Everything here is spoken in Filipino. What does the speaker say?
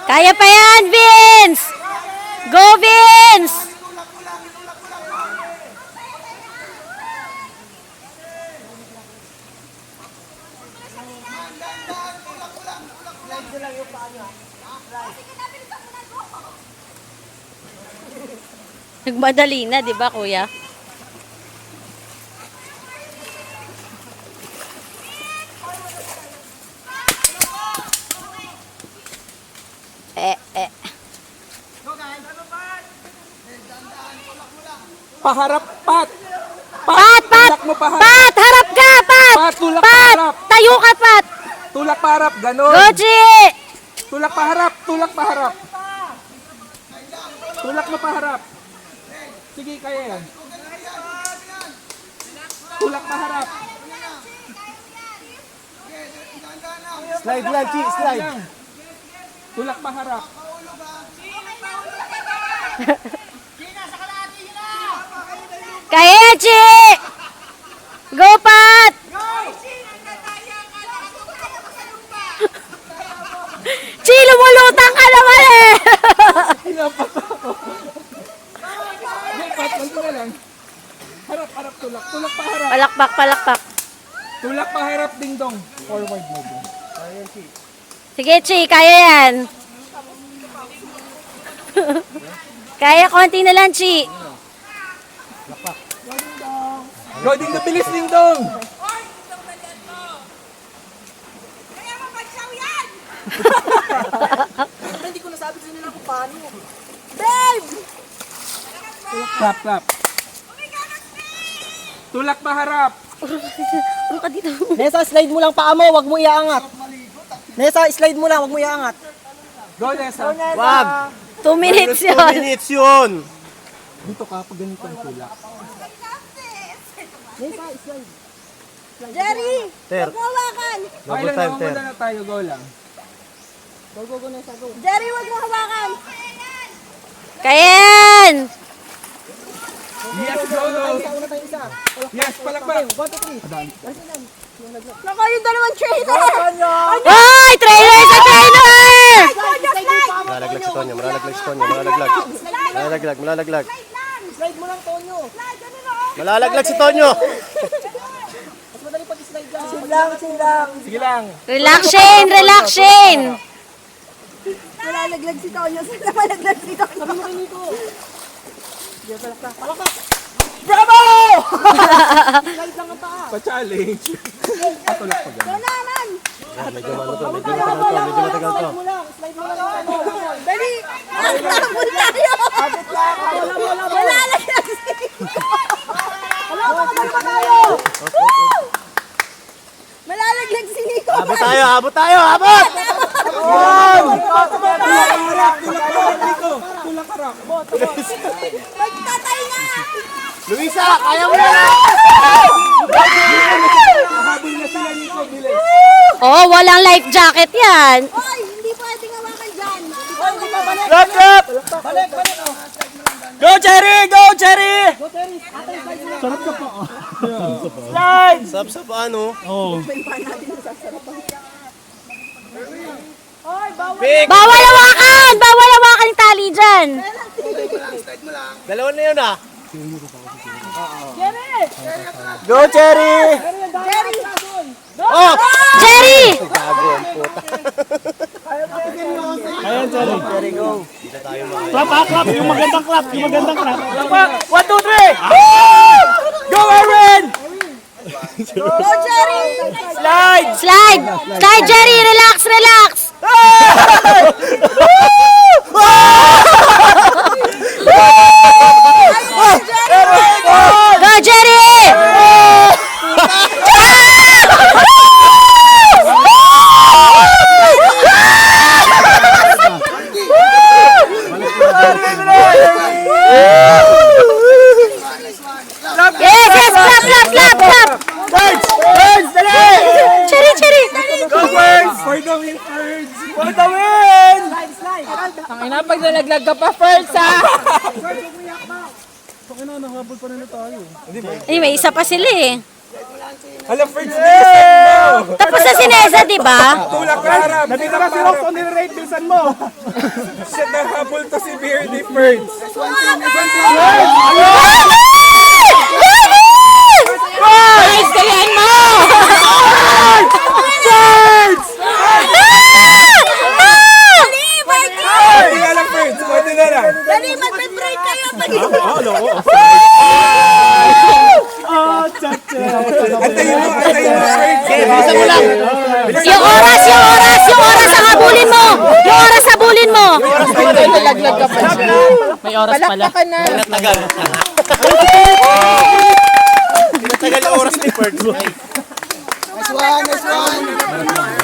Kaya pa yan, Vince! Go, Vince! Nagmadali na, di ba, kuya? Paharap, Pat! Pat! Tulak mo paharap! Pat! Harap ka, Pat! Pat, tulak Pat! paharap! Tayo ka, Pat! Tulak paharap, ganon! Goji! Tulak paharap, tulak paharap! Tulak mo paharap! Sige, kaya yan. Tulak paharap! Slide lang, Chi, slide. Tulak paharap! Kaya, Chi! Go, Pat! Chi, lumulutang ka naman eh! Hindi, Pat, ganito na lang. Harap, harap, tulak. Tulak paharap. Palakpak, palakpak. Tulak paharap, ding-dong. Forward mo. Sige, Chi, kaya yan. Kaya, konti na lang, Chi. Go, ding-dong, bilis, ding-dong! Hindi ko nasabi sa nila kung paano. Clap, clap. Tulak paharap. Ano ka dito? Nesa, slide mo lang paa mo, wag mo iaangat. Nesa, slide mo lang, wag mo iaangat. Go, Nessa. Wag! 2 minutes 2 yun. minutes yun! Dito ka, pag ganito ang tulak. Nesa, slide. Jerry! Ter, Hawakan! Okay lang, time, naman na tayo. Go lang. go, go, go, Nesa, go. Jerry, wag mo hawakan! Kaya yan! Yes, go, go. Isa, una tayo isa. Yes, palakpak. 1, 2, 3. Naka yung dalawang trainer! Hoy! Trainer sa trainer! Malalaglag si Tonyo, malalaglag si Tonyo, malalaglag. Malalaglag, malalaglag. Slide mo lang, Tonyo! Malalaglag si Tonyo! Mas madali pag slide lang. Chill lang, chill lang. Sige lang. Relaxin! Relaxin! Malalaglag si Tonyo. Saan malaglag si Tonyo? Sabi mo kay Nico. Bravo! Slide lang ang paa. Pa-challenge. Patulak pa ganun. Ito naman! Medyo ano to, medyo matagal to, medyo matagal to. Slide mo lang, slide mo lang ang ano. Dali! Nakakabol tayo! Malalaglag si Nico. Wala, makabal pa tayo! Malalaglag si Nico. Abot tayo, abot tayo, abot! Tulak harap. Magtatay nga! Luisa, kaya mo na! Habol na sila, Nico. Bilis. Oh, walang life jacket yan. Oy, hindi pwedeng hawakan dyan. Clap, clap! Balik, balik. Oh. Go, Cherry! Go, Cherry! Sarap ka pa. Slide! Sab sa paano? Big! Bawal hawakan! Bawal hawakan yung tali dyan. Dalawa na yun ah. Go, Cherry! Oh! Jerry! Gago ang puta. Ayan, Cherry. Cherry, go. Dito tayo mga. Clap, clap. Yung magandang clap. Yung magandang clap. Clap! 1, 2, 3! Go, Aaron! Go, Jerry! Slide! Slide! Slide, Jerry! Relax, relax! Go, Jerry! Yes, yes! Clap, clap, clap, clap! Birds! Birds! Dali! Cherry, Cherry! Go, Birds! For the win, Birds! For the win! Ang ina, pag nalaglag ka pa first, ha? Eh, may isa pa sila eh. Hala, Ferds, bilisan mo! Tapos na si Neza, di ba? Tulak pa harap! Nandito na si Rox on the right, bilisan mo. Shit, nahabol to si Beardy, Ferds! Guys, gayan mo! Pwede na lang, Ferds! Pwede na lang! Dali, mag-break kayo. Antayin mo, Ferds! Bilisan mo lang. Yung oras ang habulin mo! Yung oras habulin mo! May oras pala. Palakpakan na. Tagal. Tagal ang oras ni Ferds. Nice one.